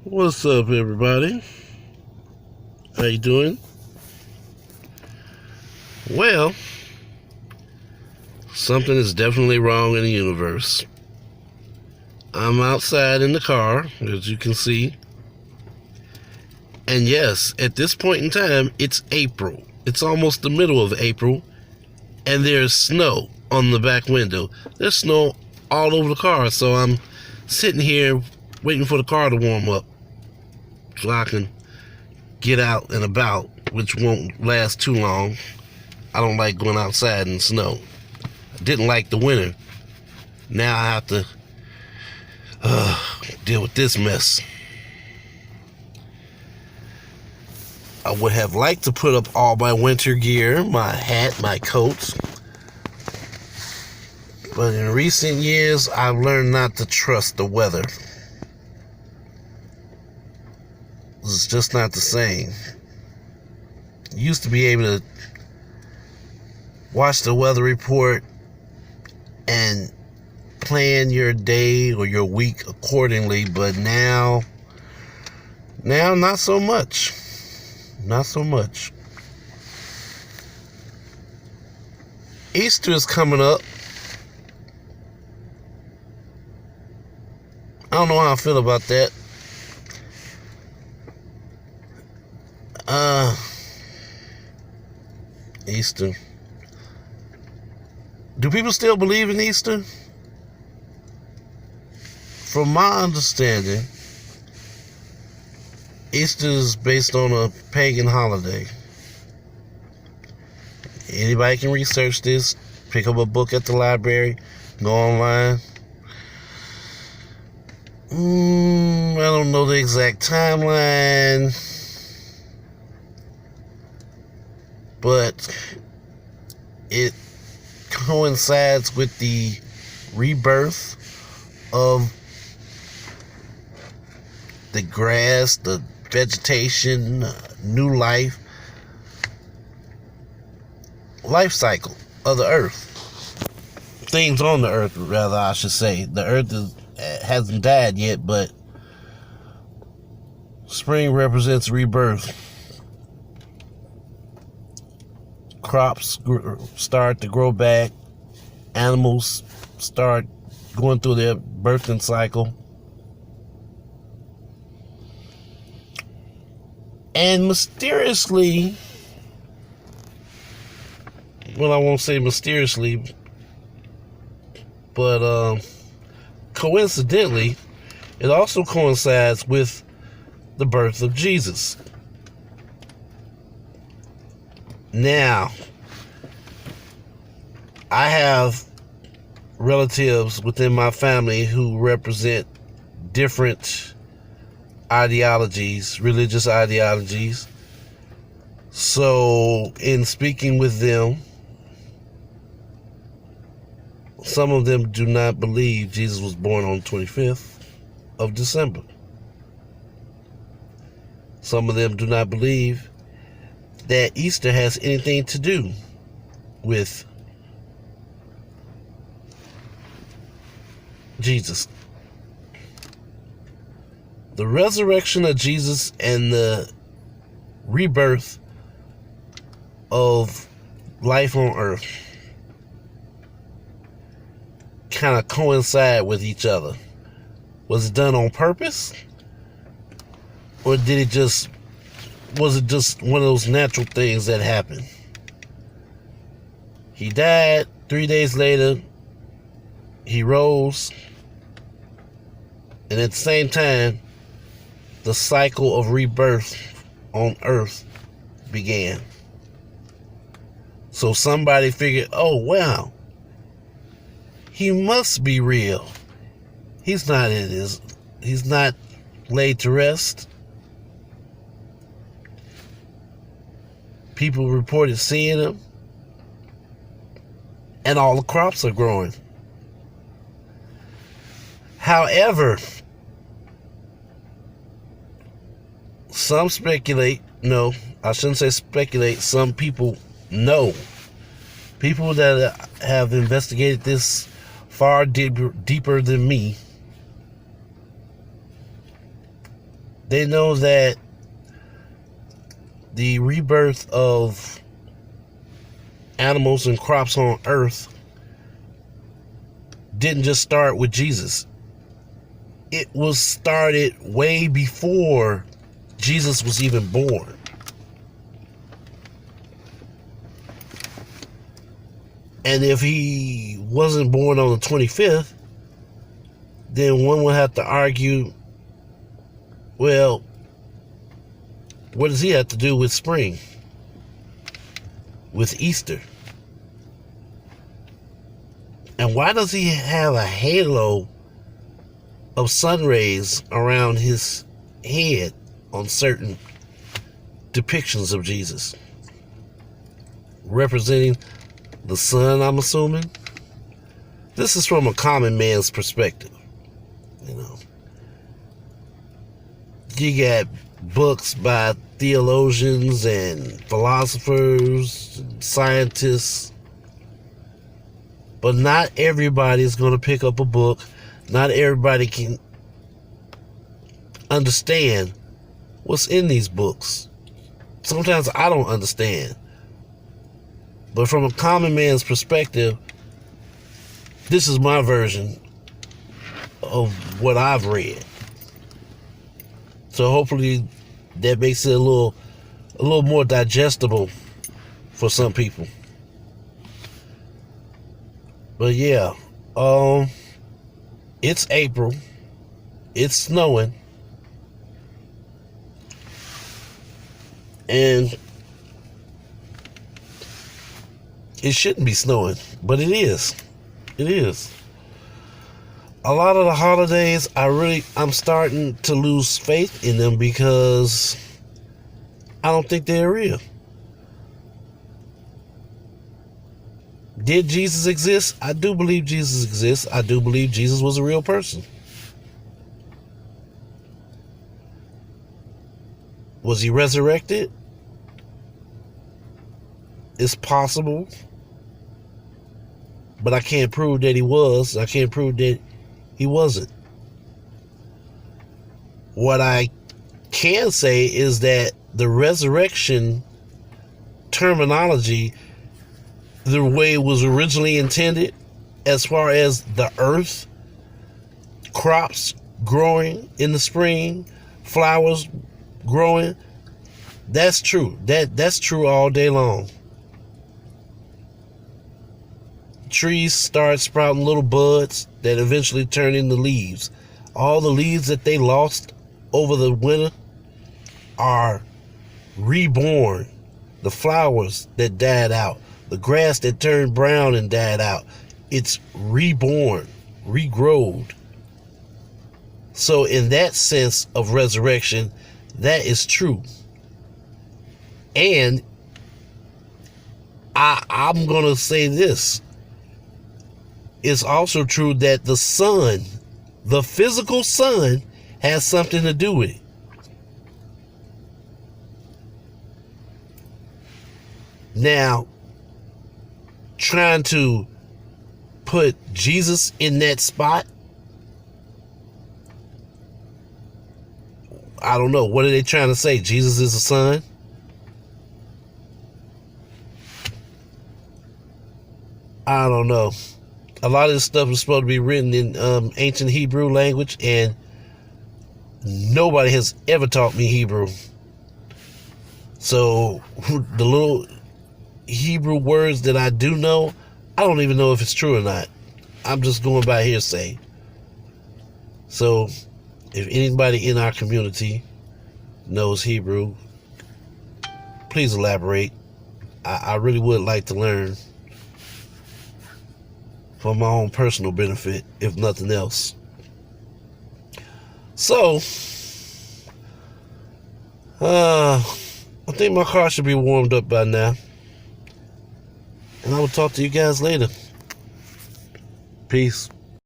What's up, everybody? How you doing? Well, something is definitely wrong in the universe. I'm outside in the car, as you can see. And yes, at this point in time, it's April. It's almost the middle of April, and there's snow on the back window. There's snow all over the car, so I'm sitting here waiting for the car to warm up so I can get out and about, which won't last too long. I don't like going outside in snow. I didn't like the winter. Now I have to deal with this mess. I would have liked to put up all my winter gear, my hat, my coats. But in recent years, I've learned not to trust the weather. It's just not the same. You used to be able to watch the weather report and plan your day or your week accordingly, but now not so much. Not so much. Easter is coming up. I don't know how I feel about that. Easter. Do people still believe in Easter? From my understanding, Easter is based on a pagan holiday. Anybody can research this, pick up a book at the library, go online. I don't know the exact timeline, but it coincides with the rebirth of the grass, the vegetation, new life cycle of the earth. Things on the earth, rather, I should say. The earth hasn't died yet, but spring represents rebirth. Crops start to grow back. Animals start going through their birthing cycle. And mysteriously, well, I won't say mysteriously, but coincidentally, it also coincides with the birth of Jesus. Now, I have relatives within my family who represent different ideologies, religious ideologies. So, in speaking with them, some of them do not believe Jesus was born on the 25th of December. Some of them do not believe that Easter has anything to do with Jesus. The resurrection of Jesus and the rebirth of life on earth kind of coincide with each other. Was it done on purpose? Or was it just one of those natural things that happened? He died. 3 days later, he rose. And at the same time, the cycle of rebirth on earth began. So somebody figured, oh wow, he must be real. He's not laid to rest. People reported seeing him, and all the crops are growing. However, some speculate, no, I shouldn't say speculate, some people know. People that have investigated this far deeper than me They know that the rebirth of animals and crops on earth didn't just start with Jesus. It was started way before Jesus was even born. And if he wasn't born on the 25th, then one would have to argue, well, what does he have to do with spring? With Easter? And why does he have a halo of sun rays around his head on certain depictions of Jesus? Representing the sun, I'm assuming. This is from a common man's perspective. You know, you got books by theologians and philosophers, and scientists, but not everybody is going to pick up a book. Not everybody can understand what's in these books. Sometimes I don't understand. But from a common man's perspective, this is my version of what I've read. So hopefully that makes it a little more digestible for some people. But yeah, it's April. It's snowing. And it shouldn't be snowing, but it is. It is. A lot of the holidays, I'm starting to lose faith in them because I don't think they're real. Did Jesus exist? I do believe Jesus exists. I do believe Jesus was a real person. Was he resurrected? It's possible. But I can't prove that he was. I can't prove that he wasn't. What I can say is that the resurrection terminology, the way it was originally intended, as far as the earth, crops growing in the spring, flowers growing, that's true. That's true all day long. Trees start sprouting little buds that eventually turn into leaves. All the leaves that they lost over the winter are reborn. The flowers that died out, the grass that turned brown and died out, it's reborn, regrowed. So in that sense of resurrection, that is true. And I'm going to say this. It's also true that the sun, the physical sun, has something to do with it. Now, trying to put Jesus in that spot, I don't know. What are they trying to say? Jesus is the sun? I don't know. A lot of this stuff is supposed to be written in ancient Hebrew language, and nobody has ever taught me Hebrew. So the little Hebrew words that I do know, I don't even know if it's true or not. I'm just going by hearsay. So if anybody in our community knows Hebrew, please elaborate. I really would like to learn, for my own personal benefit, if nothing else. So, I think my car should be warmed up by now. And I will talk to you guys later. Peace.